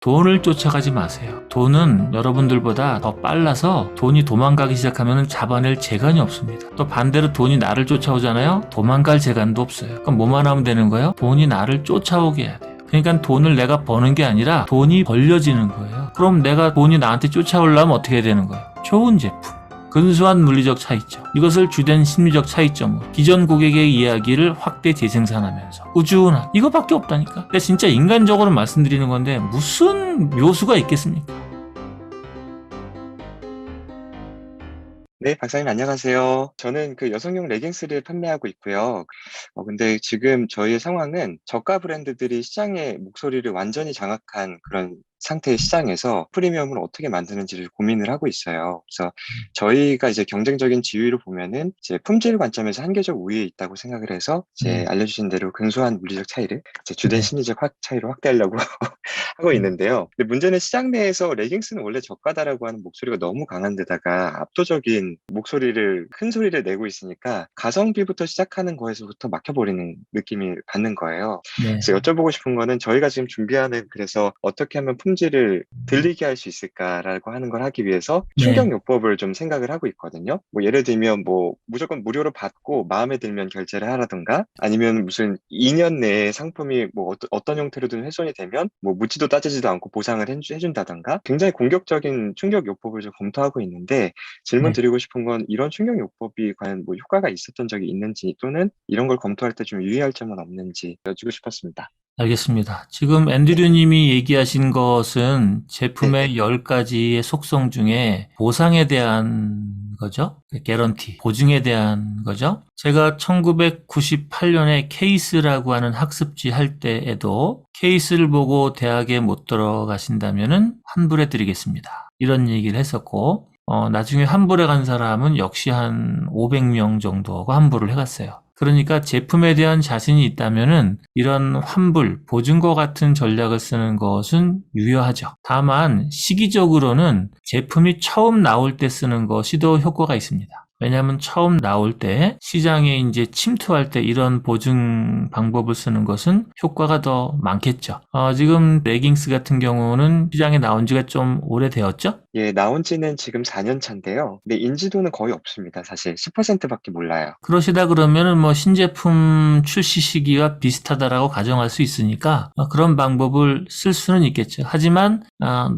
돈을 쫓아가지 마세요. 돈은 여러분들보다 더 빨라서 돈이 도망가기 시작하면 잡아낼 재간이 없습니다. 또 반대로 돈이 나를 쫓아오잖아요. 도망갈 재간도 없어요. 그럼 뭐만 하면 되는 거예요? 돈이 나를 쫓아오게 해야 돼요. 그러니까 돈을 내가 버는 게 아니라 돈이 벌려지는 거예요. 그럼 내가 돈이 나한테 쫓아오려면 어떻게 해야 되는 거예요? 좋은 제품. 근소한 물리적 차이점, 이것을 주된 심리적 차이점으로 기존 고객의 이야기를 확대 재생산하면서 꾸준한, 이거밖에 없다니까. 근데 진짜 인간적으로 말씀드리는 건데 무슨 묘수가 있겠습니까? 네, 박사님 안녕하세요. 저는 그 여성용 레깅스를 판매하고 있고요. 근데 지금 저희의 상황은 저가 브랜드들이 시장의 목소리를 완전히 장악한 그런 상태의 시장에서 프리미엄을 어떻게 만드는지를 고민을 하고 있어요. 그래서 저희가 이제 경쟁적인 지위를 보면은 이제 품질 관점에서 한계적 우위에 있다고 생각을 해서 이제 알려주신 대로 근소한 물리적 차이를 이제 주된 심리적 차이로 확대하려고 하고 있는데요. 근데 문제는 시장 내에서 레깅스는 원래 저가다라고 하는 목소리가 너무 강한 데다가 압도적인 목소리를, 큰 소리를 내고 있으니까 가성비부터 시작하는 거에서부터 막혀버리는 느낌이 받는 거예요. 네. 그래서 여쭤보고 싶은 거는 저희가 지금 준비하는, 그래서 어떻게 하면 품질을 들리게 할 수 있을까라고 하는 걸 하기 위해서 충격요법을 좀 생각을 하고 있거든요. 뭐 예를 들면 뭐 무조건 무료로 받고 마음에 들면 결제를 하라든가, 아니면 무슨 2년 내에 상품이 뭐 어떤 형태로든 훼손이 되면 뭐 묻지도 따지지도 않고 보상을 해준다던가, 굉장히 공격적인 충격요법을 좀 검토하고 있는데, 질문 드리고 싶은 건 이런 충격요법이 과연 뭐 효과가 있었던 적이 있는지, 또는 이런 걸 검토할 때 좀 유의할 점은 없는지 여쭈고 싶었습니다. 알겠습니다. 지금 앤드류 님이 얘기하신 것은 제품의 네. 10가지의 속성 중에 보상에 대한 거죠. 개런티, 보증에 대한 거죠. 제가 1998년에 케이스라고 하는 학습지 할 때에도 케이스를 보고 대학에 못 들어가신다면은 환불해 드리겠습니다, 이런 얘기를 했었고, 나중에 환불해 간 사람은 역시 한 500명 정도가 환불을 해갔어요. 그러니까 제품에 대한 자신이 있다면은 이런 환불, 보증과 같은 전략을 쓰는 것은 유효하죠. 다만 시기적으로는 제품이 처음 나올 때 쓰는 것이 더 효과가 있습니다. 왜냐하면 처음 나올 때 시장에 이제 침투할 때 이런 보증 방법을 쓰는 것은 효과가 더 많겠죠. 지금 레깅스 같은 경우는 시장에 나온 지가 좀 오래되었죠? 예, 나온 지는 지금 4년 차인데요. 근데 인지도는 거의 없습니다. 사실 10%밖에 몰라요. 그러시다 그러면은 뭐 신제품 출시 시기와 비슷하다라고 가정할 수 있으니까 그런 방법을 쓸 수는 있겠죠. 하지만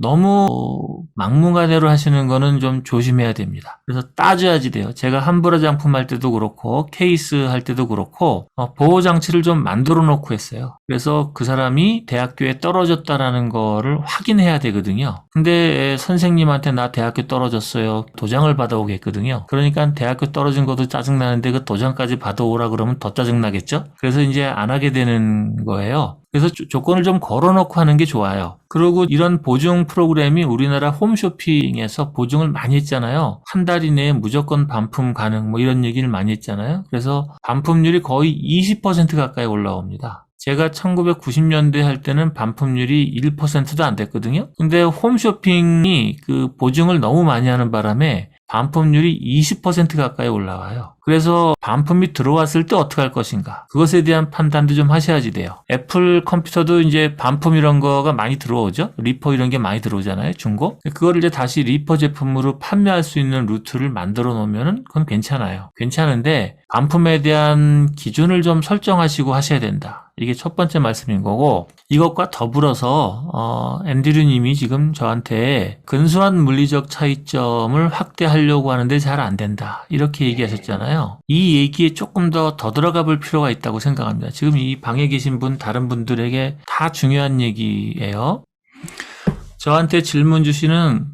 너무 막무가내로 하시는 거는 좀 조심해야 됩니다. 그래서 따져야지 돼요. 제가 환불 화장품 할 때도 그렇고 케이스 할 때도 그렇고 보호 장치를 좀 만들어 놓고 했어요. 그래서 그 사람이 대학교에 떨어졌다라는 거를 확인해야 되거든요. 근데 선생님한테 나 대학교 떨어졌어요, 도장을 받아오겠거든요. 그러니까 대학교 떨어진 것도 짜증나는데 그 도장까지 받아오라 그러면 더 짜증나겠죠? 그래서 이제 안 하게 되는 거예요. 그래서 조건을 좀 걸어놓고 하는 게 좋아요. 그리고 이런 보증 프로그램이 우리나라 홈쇼핑에서 보증을 많이 했잖아요. 한 달 이내에 무조건 반품 가능, 뭐 이런 얘기를 많이 했잖아요. 그래서 반품률이 거의 20% 가까이 올라옵니다. 제가 1990년대 할 때는 반품률이 1%도 안 됐거든요. 근데 홈쇼핑이 그 보증을 너무 많이 하는 바람에 반품률이 20% 가까이 올라와요. 그래서 반품이 들어왔을 때 어떻게 할 것인가, 그것에 대한 판단도 좀 하셔야지 돼요. 애플 컴퓨터도 이제 반품 이런 거가 많이 들어오죠. 리퍼 이런 게 많이 들어오잖아요, 중고. 그거를 이제 다시 리퍼 제품으로 판매할 수 있는 루트를 만들어 놓으면 그건 괜찮아요. 괜찮은데 반품에 대한 기준을 좀 설정하시고 하셔야 된다. 이게 첫 번째 말씀인 거고, 이것과 더불어서 앤드류 님이 지금 저한테 근소한 물리적 차이점을 확대하려고 하는데 잘 안 된다, 이렇게 얘기하셨잖아요. 이 얘기에 조금 더 들어가 볼 필요가 있다고 생각합니다. 지금 이 방에 계신 분, 다른 분들에게 다 중요한 얘기예요. 저한테 질문 주시는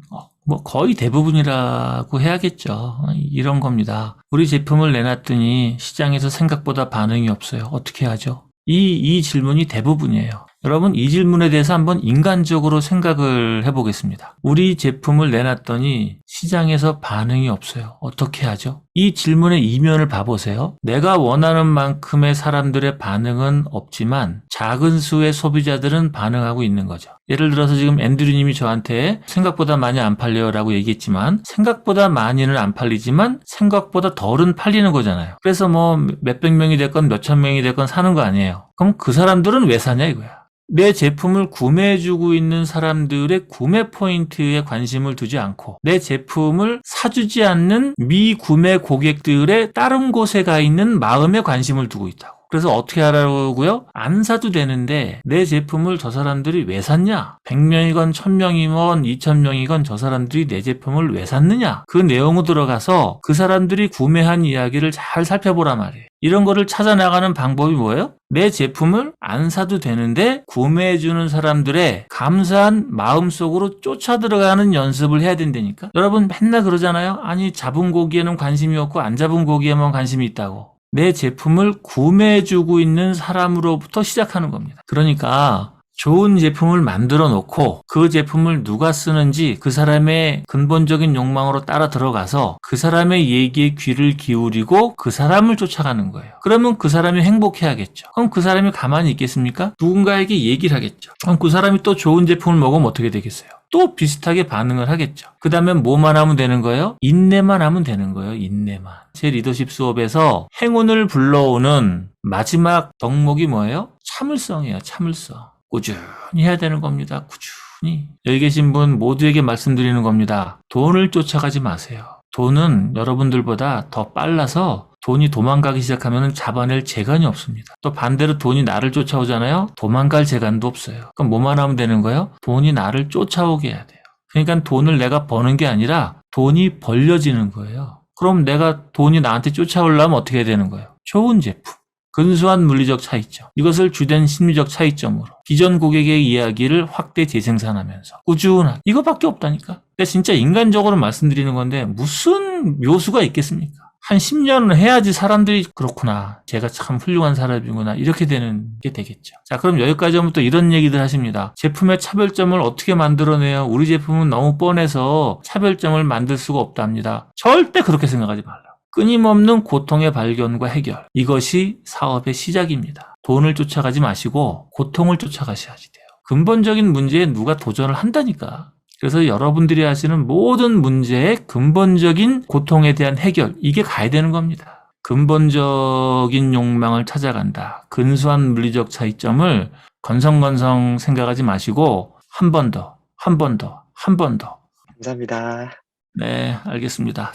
뭐 거의 대부분이라고 해야겠죠. 이런 겁니다. 우리 제품을 내놨더니 시장에서 생각보다 반응이 없어요. 어떻게 하죠? 이 질문이 대부분이에요. 여러분, 이 질문에 대해서 한번 인간적으로 생각을 해보겠습니다. 우리 제품을 내놨더니 시장에서 반응이 없어요. 어떻게 하죠? 이 질문의 이면을 봐보세요. 내가 원하는 만큼의 사람들의 반응은 없지만 작은 수의 소비자들은 반응하고 있는 거죠. 예를 들어서 지금 앤드류 님이 저한테 생각보다 많이 안 팔려요 라고 얘기했지만, 생각보다 많이는 안 팔리지만 생각보다 덜은 팔리는 거잖아요. 그래서 뭐 몇백 명이 됐건 몇천 명이 됐건 사는 거 아니에요. 그럼 그 사람들은 왜 사냐 이거야. 내 제품을 구매해주고 있는 사람들의 구매 포인트에 관심을 두지 않고 내 제품을 사주지 않는 미구매 고객들의 다른 곳에 가 있는 마음에 관심을 두고 있다고. 그래서 어떻게 하라고요? 안 사도 되는데 내 제품을 저 사람들이 왜 샀냐? 100명이건 1000명이건 2000명이건 저 사람들이 내 제품을 왜 샀느냐? 그 내용으로 들어가서 그 사람들이 구매한 이야기를 잘 살펴보란 말이에요. 이런 거를 찾아나가는 방법이 뭐예요? 내 제품을 안 사도 되는데 구매해주는 사람들의 감사한 마음속으로 쫓아 들어가는 연습을 해야 된다니까? 여러분 맨날 그러잖아요? 아니 잡은 고기에는 관심이 없고 안 잡은 고기에만 관심이 있다고. 내 제품을 구매해주고 있는 사람으로부터 시작하는 겁니다. 그러니까 좋은 제품을 만들어 놓고 그 제품을 누가 쓰는지 그 사람의 근본적인 욕망으로 따라 들어가서 그 사람의 얘기에 귀를 기울이고 그 사람을 쫓아가는 거예요. 그러면 그 사람이 행복해야겠죠. 그럼 그 사람이 가만히 있겠습니까? 누군가에게 얘기를 하겠죠. 그럼 그 사람이 또 좋은 제품을 먹으면 어떻게 되겠어요? 또 비슷하게 반응을 하겠죠. 그 다음에 뭐만 하면 되는 거예요? 인내만 하면 되는 거예요. 인내만. 제 리더십 수업에서 행운을 불러오는 마지막 덕목이 뭐예요? 참을성이에요. 참을성. 꾸준히 해야 되는 겁니다. 꾸준히. 여기 계신 분 모두에게 말씀드리는 겁니다. 돈을 쫓아가지 마세요. 돈은 여러분들보다 더 빨라서 돈이 도망가기 시작하면 잡아낼 재간이 없습니다. 또 반대로 돈이 나를 쫓아오잖아요. 도망갈 재간도 없어요. 그럼 뭐만 하면 되는 거예요? 돈이 나를 쫓아오게 해야 돼요. 그러니까 돈을 내가 버는 게 아니라 돈이 벌려지는 거예요. 그럼 내가 돈이 나한테 쫓아오려면 어떻게 해야 되는 거예요? 좋은 제품. 근소한 물리적 차이점. 이것을 주된 심리적 차이점으로 기존 고객의 이야기를 확대 재생산하면서 꾸준한 이거밖에 없다니까. 근데 진짜 인간적으로 말씀드리는 건데 무슨 묘수가 있겠습니까? 한 10년은 해야지 사람들이 그렇구나. 제가 참 훌륭한 사람이구나. 이렇게 되는 게 되겠죠. 자, 그럼 여기까지 하면 또 이런 얘기들 하십니다. 제품의 차별점을 어떻게 만들어내요? 우리 제품은 너무 뻔해서 차별점을 만들 수가 없답니다. 절대 그렇게 생각하지 말라고. 끊임없는 고통의 발견과 해결. 이것이 사업의 시작입니다. 돈을 쫓아가지 마시고 고통을 쫓아가셔야지 돼요. 근본적인 문제에 누가 도전을 한다니까. 그래서 여러분들이 하시는 모든 문제의 근본적인 고통에 대한 해결, 이게 가야 되는 겁니다. 근본적인 욕망을 찾아간다. 근소한 물리적 차이점을 건성건성 생각하지 마시고 한 번 더, 한 번 더, 한 번 더. 감사합니다. 네, 알겠습니다.